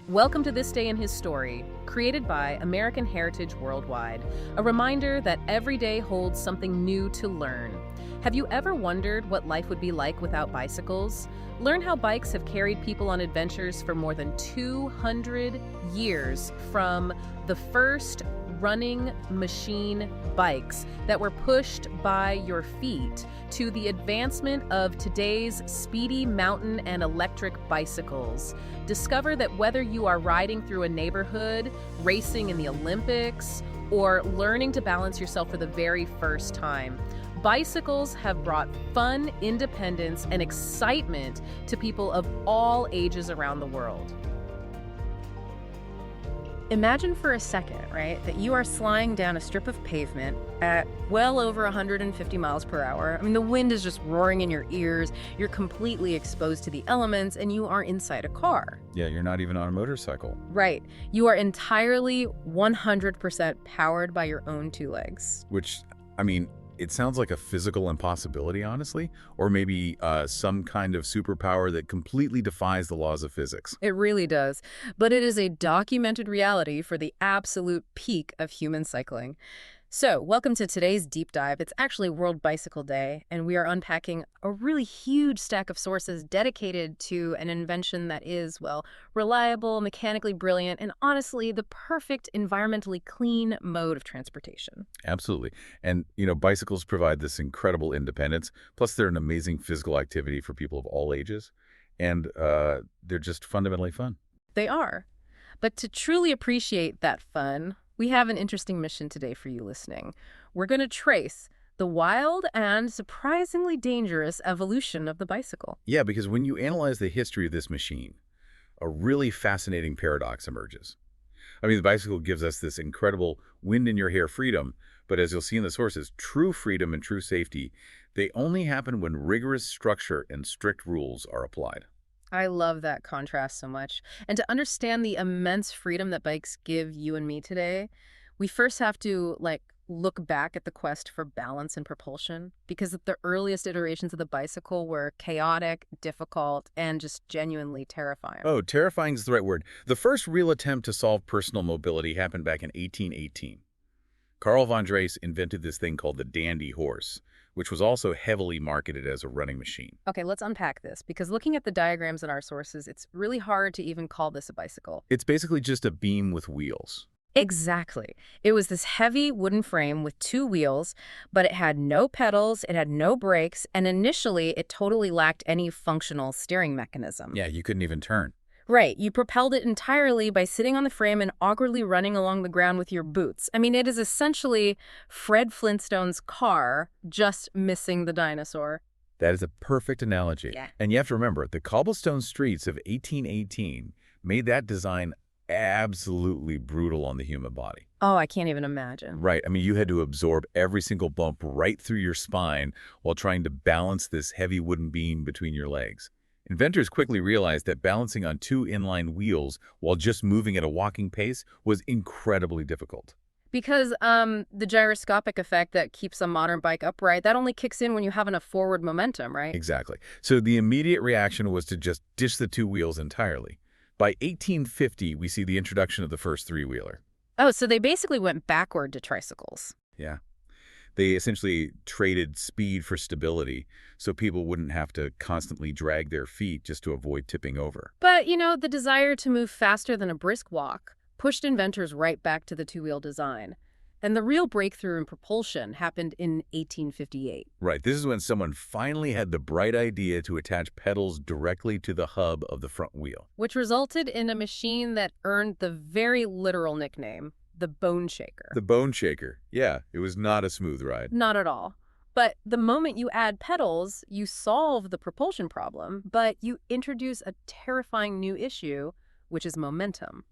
Welcome to This Day in His Story, created by American Heritage Worldwide, a reminder that every day holds something new to learn. Have you ever wondered what life would be like without bicycles? Learn how bikes have carried people on adventures for more than 200 years, from the first running machine bikes that were pushed by your feet to the advancement of today's speedy mountain and electric bicycles. Discover that whether you are riding through a neighborhood, racing in the Olympics, or learning to balance yourself for the very first time, bicycles have brought fun, independence, and excitement to people of all ages around the world. Imagine for a second, right, that you are sliding down a strip of pavement at well over 150 miles per hour. I mean, the wind is just roaring in your ears, you're completely exposed to the elements, and you are inside a car. Yeah, you're not even on a motorcycle. Right. You are entirely 100% powered by your own two legs. Which, I mean, it sounds like a physical impossibility, honestly, or maybe some kind of superpower that completely defies the laws of physics. It really does. But it is a documented reality for the absolute peak of human cycling. So, welcome to today's deep dive. It's actually World Bicycle Day, and we are unpacking a really huge stack of sources dedicated to an invention that is, well, reliable, mechanically brilliant, and honestly, the perfect environmentally clean mode of transportation. Absolutely. And, bicycles provide this incredible independence. Plus, they're an amazing physical activity for people of all ages. And they're just fundamentally fun. They are. But to truly appreciate that fun, we have an interesting mission today for you listening. We're going to trace the wild and surprisingly dangerous evolution of the bicycle. Yeah, because when you analyze the history of this machine, a really fascinating paradox emerges. I mean, the bicycle gives us this incredible wind-in-your-hair freedom, but as you'll see in the sources, true freedom and true safety, they only happen when rigorous structure and strict rules are applied. I love that contrast so much. And to understand the immense freedom that bikes give you and me today, we first have to, look back at the quest for balance and propulsion, because the earliest iterations of the bicycle were chaotic, difficult, and just genuinely terrifying. Oh, terrifying is the right word. The first real attempt to solve personal mobility happened back in 1818. Carl von Drais invented this thing called the dandy horse, which was also heavily marketed as a running machine. Okay, let's unpack this, because looking at the diagrams in our sources, it's really hard to even call this a bicycle. It's basically just a beam with wheels. Exactly. It was this heavy wooden frame with two wheels, but it had no pedals, it had no brakes, and initially it totally lacked any functional steering mechanism. Yeah, you couldn't even turn. Right. You propelled it entirely by sitting on the frame and awkwardly running along the ground with your boots. I mean, it is essentially Fred Flintstone's car, just missing the dinosaur. That is a perfect analogy. Yeah. And you have to remember, the cobblestone streets of 1818 made that design absolutely brutal on the human body. Oh, I can't even imagine. Right. I mean, you had to absorb every single bump right through your spine while trying to balance this heavy wooden beam between your legs. Inventors quickly realized that balancing on two inline wheels while just moving at a walking pace was incredibly difficult. Because the gyroscopic effect that keeps a modern bike upright, that only kicks in when you have enough forward momentum, right? Exactly. So the immediate reaction was to just ditch the two wheels entirely. By 1850, we see the introduction of the first three-wheeler. Oh, so they basically went backward to tricycles. Yeah. They essentially traded speed for stability so people wouldn't have to constantly drag their feet just to avoid tipping over. But, the desire to move faster than a brisk walk pushed inventors right back to the two-wheel design. And the real breakthrough in propulsion happened in 1858. Right. This is when someone finally had the bright idea to attach pedals directly to the hub of the front wheel. Which resulted in a machine that earned the very literal nickname, the Bone Shaker. The Bone Shaker. Yeah, it was not a smooth ride. Not at all. But the moment you add pedals, you solve the propulsion problem, but you introduce a terrifying new issue, which is momentum.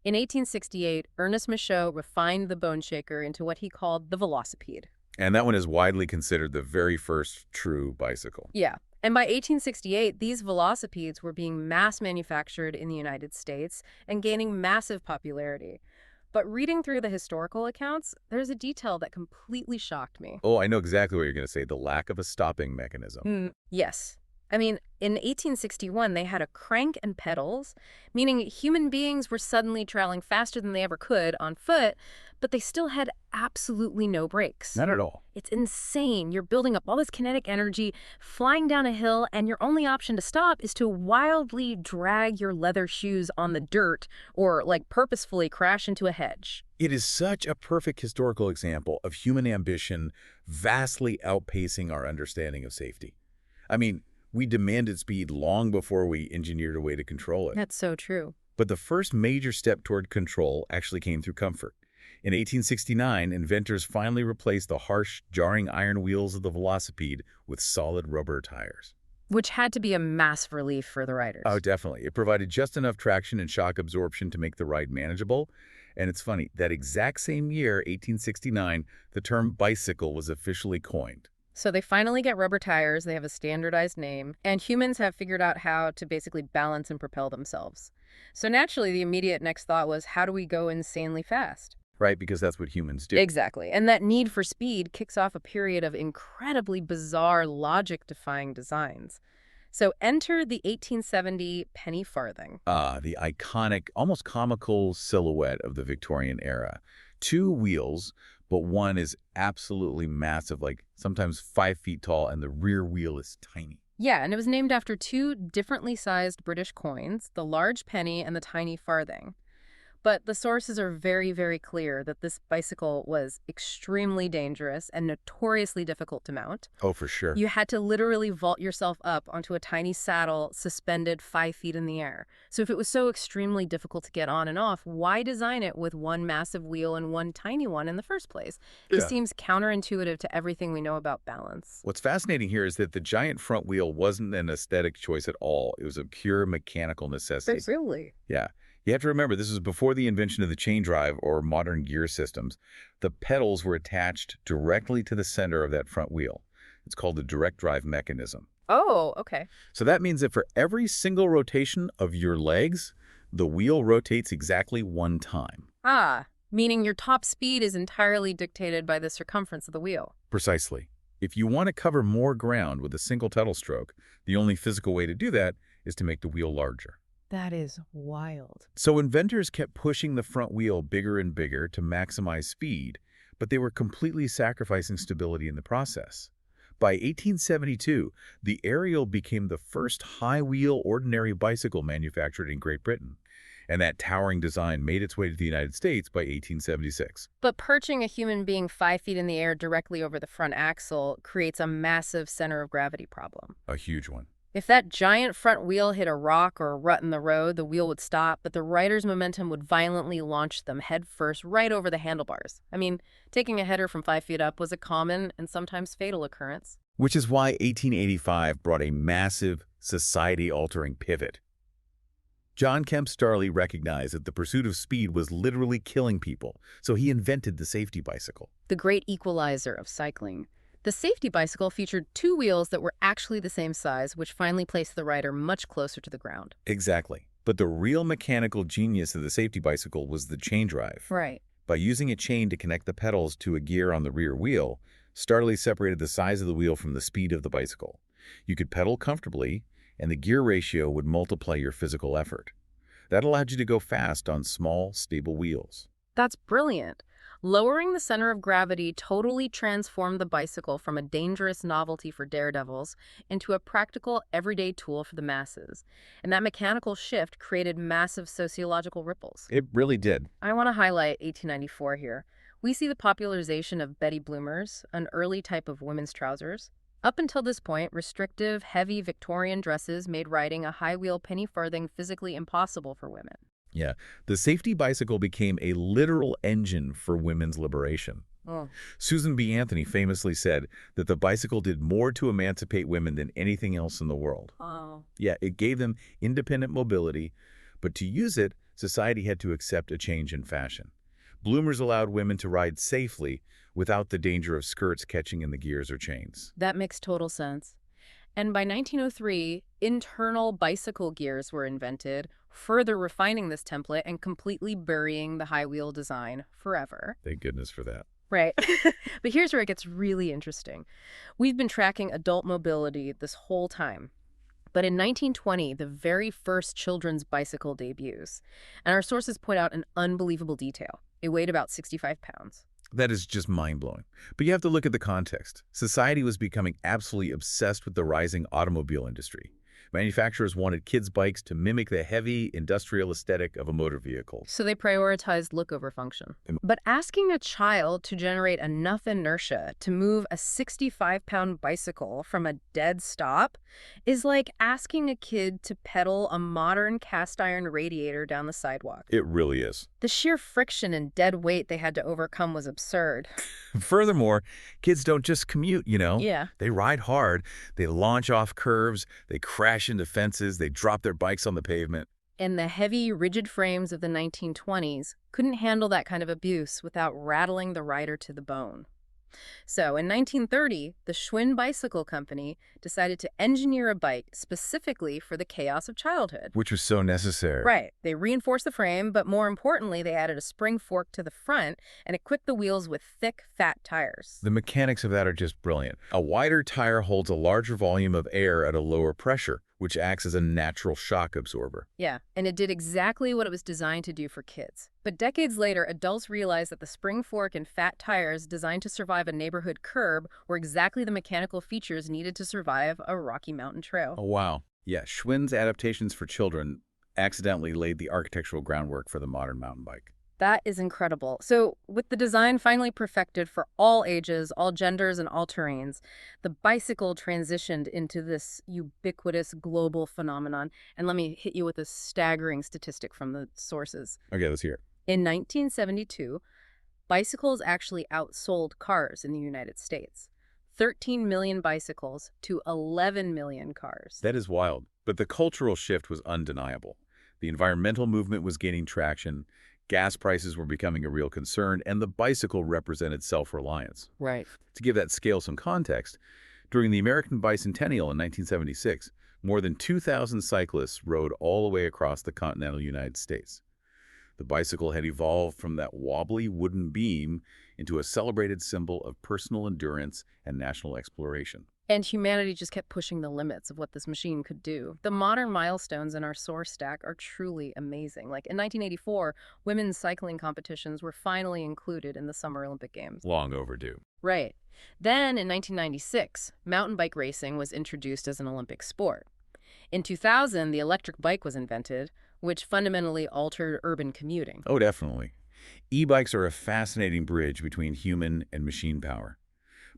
In 1868, Ernest Michaud refined the Bone Shaker into what he called the velocipede. And that one is widely considered the very first true bicycle. Yeah. And by 1868, these velocipedes were being mass manufactured in the United States and gaining massive popularity. But reading through the historical accounts, there's a detail that completely shocked me. Oh, I know exactly what you're going to say, the lack of a stopping mechanism. Yes. I mean, in 1861, they had a crank and pedals, meaning human beings were suddenly traveling faster than they ever could on foot, but they still had absolutely no brakes. Not at all. It's insane. You're building up all this kinetic energy, flying down a hill, and your only option to stop is to wildly drag your leather shoes on the dirt or, like, purposefully crash into a hedge. It is such a perfect historical example of human ambition vastly outpacing our understanding of safety. I mean, we demanded speed long before we engineered a way to control it. That's so true. But the first major step toward control actually came through comfort. In 1869, inventors finally replaced the harsh, jarring iron wheels of the velocipede with solid rubber tires. Which had to be a massive relief for the riders. Oh, definitely. It provided just enough traction and shock absorption to make the ride manageable. And it's funny, that exact same year, 1869, the term bicycle was officially coined. So they finally get rubber tires, they have a standardized name, and humans have figured out how to basically balance and propel themselves. So naturally, the immediate next thought was, how do we go insanely fast? Right, because that's what humans do. Exactly. And that need for speed kicks off a period of incredibly bizarre, logic-defying designs. So enter the 1870 penny farthing. The iconic, almost comical silhouette of the Victorian era. Two wheels, but one is absolutely massive, like sometimes 5 feet tall, and the rear wheel is tiny. Yeah, and it was named after two differently sized British coins, the large penny and the tiny farthing. But the sources are very, very clear that this bicycle was extremely dangerous and notoriously difficult to mount. Oh, for sure. You had to literally vault yourself up onto a tiny saddle suspended 5 feet in the air. So if it was so extremely difficult to get on and off, why design it with one massive wheel and one tiny one in the first place? It just seems counterintuitive to everything we know about balance. What's fascinating here is that the giant front wheel wasn't an aesthetic choice at all. It was a pure mechanical necessity. Really? Yeah. You have to remember, this was before the invention of the chain drive or modern gear systems. The pedals were attached directly to the center of that front wheel. It's called the direct drive mechanism. Oh, okay. So that means that for every single rotation of your legs, the wheel rotates exactly one time. Meaning your top speed is entirely dictated by the circumference of the wheel. Precisely. If you want to cover more ground with a single pedal stroke, the only physical way to do that is to make the wheel larger. That is wild. So inventors kept pushing the front wheel bigger and bigger to maximize speed, but they were completely sacrificing stability in the process. By 1872, the Ariel became the first high-wheel ordinary bicycle manufactured in Great Britain, and that towering design made its way to the United States by 1876. But perching a human being 5 feet in the air directly over the front axle creates a massive center of gravity problem. A huge one. If that giant front wheel hit a rock or a rut in the road, the wheel would stop, but the rider's momentum would violently launch them headfirst right over the handlebars. I mean, taking a header from 5 feet up was a common and sometimes fatal occurrence. Which is why 1885 brought a massive, society-altering pivot. John Kemp Starley recognized that the pursuit of speed was literally killing people, so he invented the safety bicycle. The great equalizer of cycling. The safety bicycle featured two wheels that were actually the same size, which finally placed the rider much closer to the ground. Exactly. But the real mechanical genius of the safety bicycle was the chain drive. Right. By using a chain to connect the pedals to a gear on the rear wheel, Starley separated the size of the wheel from the speed of the bicycle. You could pedal comfortably, and the gear ratio would multiply your physical effort. That allowed you to go fast on small, stable wheels. That's brilliant. Lowering the center of gravity totally transformed the bicycle from a dangerous novelty for daredevils into a practical, everyday tool for the masses. And that mechanical shift created massive sociological ripples. It really did. I want to highlight 1894 here. We see the popularization of Betty Bloomers, an early type of women's trousers. Up until this point, restrictive, heavy Victorian dresses made riding a high-wheel penny farthing physically impossible for women. Yeah, the safety bicycle became a literal engine for women's liberation. Susan B. Anthony famously said that the bicycle did more to emancipate women than anything else in the world. Yeah, it gave them independent mobility, but to use it, society had to accept a change in fashion. Bloomers allowed women to ride safely without the danger of skirts catching in the gears or chains. That makes total sense. And by 1903, internal bicycle gears were invented, further refining this template and completely burying the high-wheel design forever. Thank goodness for that. Right. But here's where it gets really interesting. We've been tracking adult mobility this whole time. But in 1920, the very first children's bicycle debuts. And our sources point out an unbelievable detail. It weighed about 65 pounds. That is just mind-blowing. But you have to look at the context. Society was becoming absolutely obsessed with the rising automobile industry. Manufacturers wanted kids' bikes to mimic the heavy industrial aesthetic of a motor vehicle. So they prioritized look over function. But asking a child to generate enough inertia to move a 65-pound bicycle from a dead stop is like asking a kid to pedal a modern cast-iron radiator down the sidewalk. It really is. The sheer friction and dead weight they had to overcome was absurd. Furthermore, kids don't just commute, you know? Yeah. They ride hard, they launch off curves, they crash into fences, they drop their bikes on the pavement. And the heavy, rigid frames of the 1920s couldn't handle that kind of abuse without rattling the rider to the bone. So in 1930, the Schwinn Bicycle Company decided to engineer a bike specifically for the chaos of childhood. Which was so necessary. Right. They reinforced the frame, but more importantly, they added a spring fork to the front and equipped the wheels with thick, fat tires. The mechanics of that are just brilliant. A wider tire holds a larger volume of air at a lower pressure, which acts as a natural shock absorber. Yeah, and it did exactly what it was designed to do for kids. But decades later, adults realized that the spring fork and fat tires designed to survive a neighborhood curb were exactly the mechanical features needed to survive a Rocky Mountain trail. Oh, wow. Yeah, Schwinn's adaptations for children accidentally laid the architectural groundwork for the modern mountain bike. That is incredible. So with the design finally perfected for all ages, all genders, and all terrains, the bicycle transitioned into this ubiquitous global phenomenon. And let me hit you with a staggering statistic from the sources. Okay, let's hear it. In 1972, bicycles actually outsold cars in the United States. 13 million bicycles to 11 million cars. That is wild. But the cultural shift was undeniable. The environmental movement was gaining traction. Gas prices were becoming a real concern, and the bicycle represented self-reliance. Right. To give that scale some context, during the American Bicentennial in 1976, more than 2,000 cyclists rode all the way across the continental United States. The bicycle had evolved from that wobbly wooden beam into a celebrated symbol of personal endurance and national exploration. And humanity just kept pushing the limits of what this machine could do. The modern milestones in our source stack are truly amazing. Like in 1984, women's cycling competitions were finally included in the Summer Olympic Games. Long overdue. Right. Then in 1996, mountain bike racing was introduced as an Olympic sport. In 2000, the electric bike was invented, which fundamentally altered urban commuting. Oh, definitely. E-bikes are a fascinating bridge between human and machine power.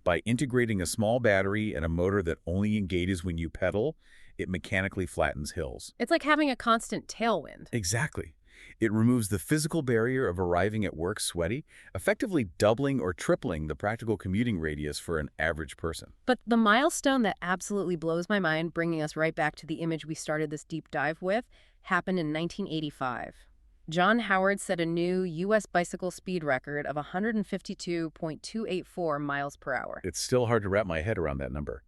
By integrating a small battery and a motor that only engages when you pedal, it mechanically flattens hills. It's like having a constant tailwind. Exactly. It removes the physical barrier of arriving at work sweaty, effectively doubling or tripling the practical commuting radius for an average person. But the milestone that absolutely blows my mind, bringing us right back to the image we started this deep dive with, happened in 1985. John Howard set a new U.S. bicycle speed record of 152.284 miles per hour. It's still hard to wrap my head around that number.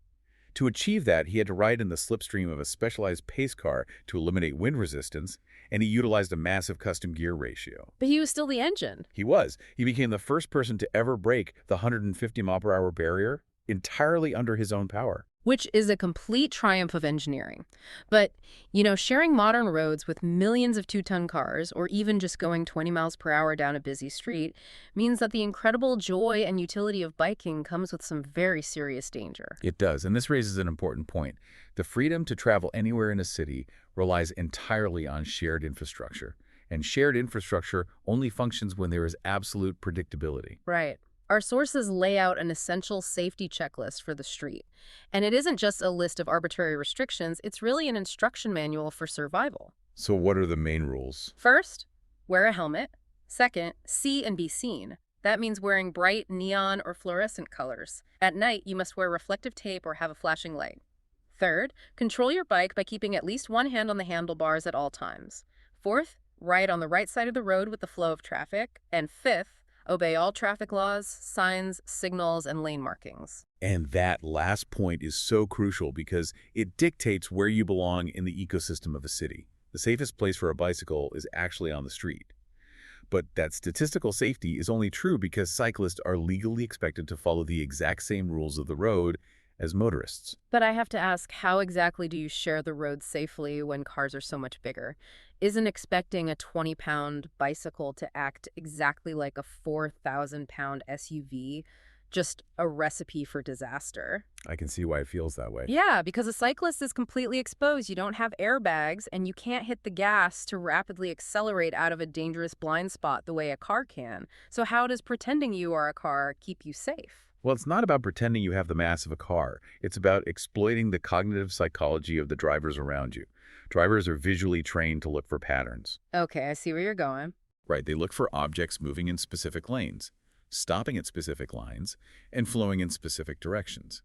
To achieve that, he had to ride in the slipstream of a specialized pace car to eliminate wind resistance, and he utilized a massive custom gear ratio. But he was still the engine. He was. He became the first person to ever break the 150-mile-per-hour barrier entirely under his own power. Which is a complete triumph of engineering. But, you know, sharing modern roads with millions of two-ton cars, or even just going 20 miles per hour down a busy street, means that the incredible joy and utility of biking comes with some very serious danger. It does, and this raises an important point. The freedom to travel anywhere in a city relies entirely on shared infrastructure, and shared infrastructure only functions when there is absolute predictability. Right. Our sources lay out an essential safety checklist for the street. And it isn't just a list of arbitrary restrictions, it's really an instruction manual for survival. So what are the main rules? First, wear a helmet. Second, see and be seen. That means wearing bright neon or fluorescent colors. At night, you must wear reflective tape or have a flashing light. Third, control your bike by keeping at least one hand on the handlebars at all times. Fourth, ride on the right side of the road with the flow of traffic. And fifth, obey all traffic laws, signs, signals, and lane markings. And that last point is so crucial because it dictates where you belong in the ecosystem of a city. The safest place for a bicycle is actually on the street. But that statistical safety is only true because cyclists are legally expected to follow the exact same rules of the road as motorists. But I have to ask, how exactly do you share the road safely when cars are so much bigger? Isn't expecting a 20-pound bicycle to act exactly like a 4,000-pound SUV just a recipe for disaster? I can see why it feels that way. Yeah, because a cyclist is completely exposed. You don't have airbags, and you can't hit the gas to rapidly accelerate out of a dangerous blind spot the way a car can. So how does pretending you are a car keep you safe? Well, it's not about pretending you have the mass of a car. It's about exploiting the cognitive psychology of the drivers around you. Drivers are visually trained to look for patterns. Okay, I see where you're going. Right, they look for objects moving in specific lanes, stopping at specific lines, and flowing in specific directions.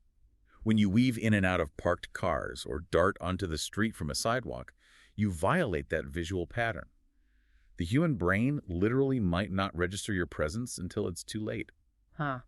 When you weave in and out of parked cars or dart onto the street from a sidewalk, you violate that visual pattern. The human brain literally might not register your presence until it's too late. Huh.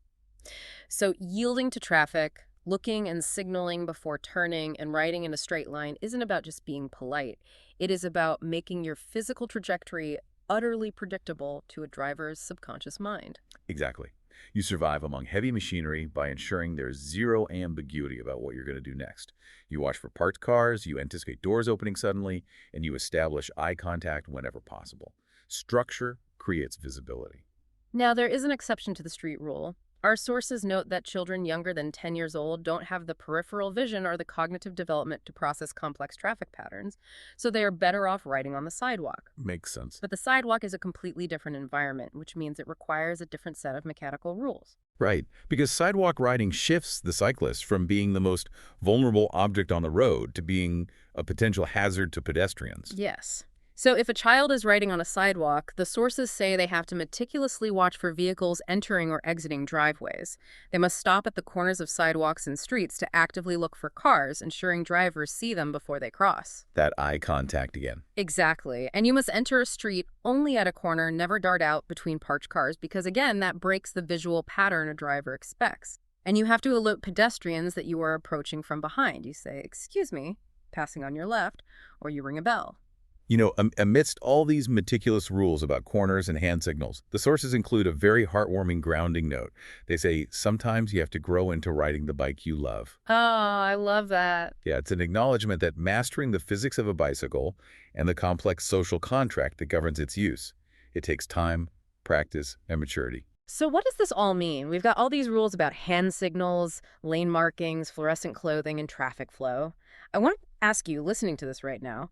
So yielding to traffic, looking and signaling before turning, and riding in a straight line isn't about just being polite. It is about making your physical trajectory utterly predictable to a driver's subconscious mind. Exactly. You survive among heavy machinery by ensuring there's zero ambiguity about what you're going to do next. You watch for parked cars, you anticipate doors opening suddenly, and you establish eye contact whenever possible. Structure creates visibility. Now, there is an exception to the street rule. Our sources note that children younger than 10 years old don't have the peripheral vision or the cognitive development to process complex traffic patterns, so they are better off riding on the sidewalk. Makes sense. But the sidewalk is a completely different environment, which means it requires a different set of mechanical rules. Right, because sidewalk riding shifts the cyclist from being the most vulnerable object on the road to being a potential hazard to pedestrians. Yes. So if a child is riding on a sidewalk, the sources say they have to meticulously watch for vehicles entering or exiting driveways. They must stop at the corners of sidewalks and streets to actively look for cars, ensuring drivers see them before they cross. That eye contact again. Exactly. And you must enter a street only at a corner, never dart out between parked cars, because again, that breaks the visual pattern a driver expects. And you have to alert pedestrians that you are approaching from behind. You say, "Excuse me," passing on your left, or you ring a bell. You know, amidst all these meticulous rules about corners and hand signals, the sources include a very heartwarming grounding note. They say, sometimes you have to grow into riding the bike you love. Oh, I love that. Yeah, it's an acknowledgement that mastering the physics of a bicycle and the complex social contract that governs its use, it takes time, practice, and maturity. So what does this all mean? We've got all these rules about hand signals, lane markings, fluorescent clothing, and traffic flow. I want to ask you, listening to this right now,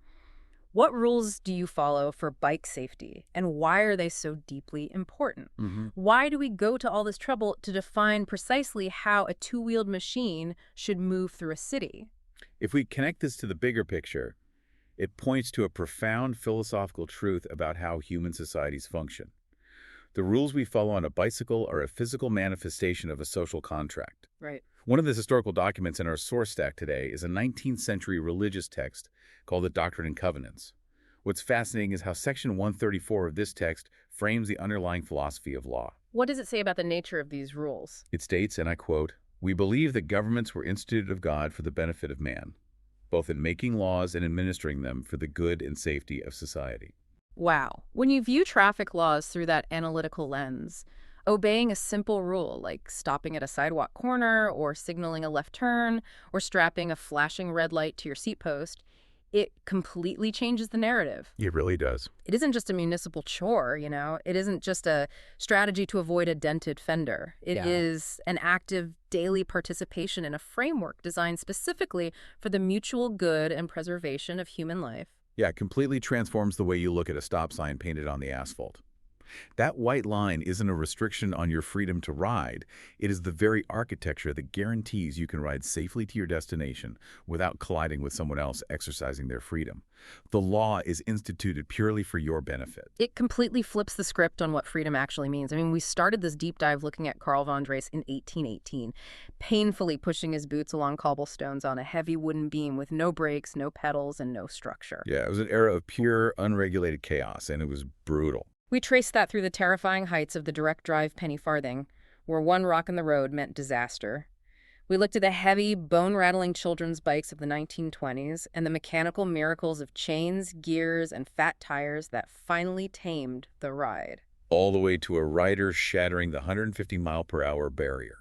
what rules do you follow for bike safety, and why are they so deeply important? Why do we go to all this trouble to define precisely how a two-wheeled machine should move through a city? If we connect this to the bigger picture, it points to a profound philosophical truth about how human societies function. The rules we follow on a bicycle are a physical manifestation of a social contract. Right. One of the historical documents in our source stack today is a 19th century religious text called the Doctrine and Covenants. What's fascinating is how Section 134 of this text frames the underlying philosophy of law. What does it say about the nature of these rules? It states, and I quote, "We believe that governments were instituted of God for the benefit of man, both in making laws and administering them for the good and safety of society." Wow. When you view traffic laws through that analytical lens, obeying a simple rule like stopping at a sidewalk corner or signaling a left turn or strapping a flashing red light to your seat post, it completely changes the narrative. It really does. It isn't just a municipal chore, you know? It isn't just a strategy to avoid a dented fender. It is an active daily participation in a framework designed specifically for the mutual good and preservation of human life. Yeah, it completely transforms the way you look at a stop sign painted on the asphalt. That white line isn't a restriction on your freedom to ride. It is the very architecture that guarantees you can ride safely to your destination without colliding with someone else exercising their freedom. The law is instituted purely for your benefit. It completely flips the script on what freedom actually means. I mean, we started this deep dive looking at Karl von Drais in 1818, painfully pushing his boots along cobblestones on a heavy wooden beam with no brakes, no pedals, and no structure. Yeah, it was an era of pure, unregulated chaos, and it was brutal. We traced that through the terrifying heights of the direct drive penny farthing, where one rock in the road meant disaster. We looked at the heavy, bone-rattling children's bikes of the 1920s and the mechanical miracles of chains, gears, and fat tires that finally tamed the ride. All the way to a rider shattering the 150-mile-per-hour barrier.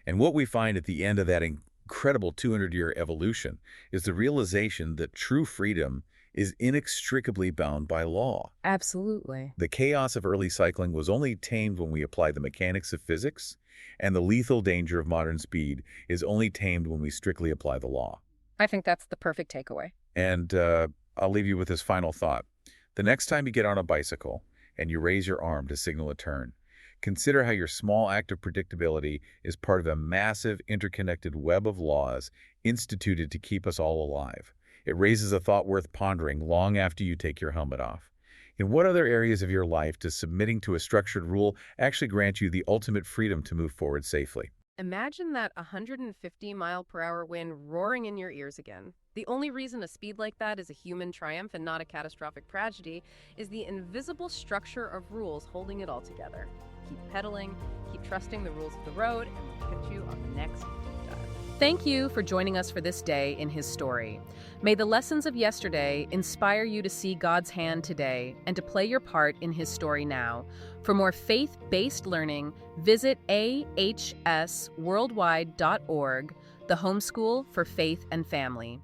And what we find at the end of that incredible 200-year evolution is the realization that true freedom is inextricably bound by law. Absolutely. The chaos of early cycling was only tamed when we applied the mechanics of physics, and the lethal danger of modern speed is only tamed when we strictly apply the law. I think that's the perfect takeaway. And I'll leave you with this final thought. The next time you get on a bicycle and you raise your arm to signal a turn, consider how your small act of predictability is part of a massive interconnected web of laws instituted to keep us all alive. It raises a thought worth pondering long after you take your helmet off. In what other areas of your life does submitting to a structured rule actually grant you the ultimate freedom to move forward safely? Imagine that 150-mile-per-hour wind roaring in your ears again. The only reason a speed like that is a human triumph and not a catastrophic tragedy is the invisible structure of rules holding it all together. Keep pedaling, keep trusting the rules of the road, and we'll catch you on the next deep dive. Thank you for joining us for this day in his story. May the lessons of yesterday inspire you to see God's hand today and to play your part in his story now. For more faith-based learning, visit ahsworldwide.org, the homeschool for faith and family.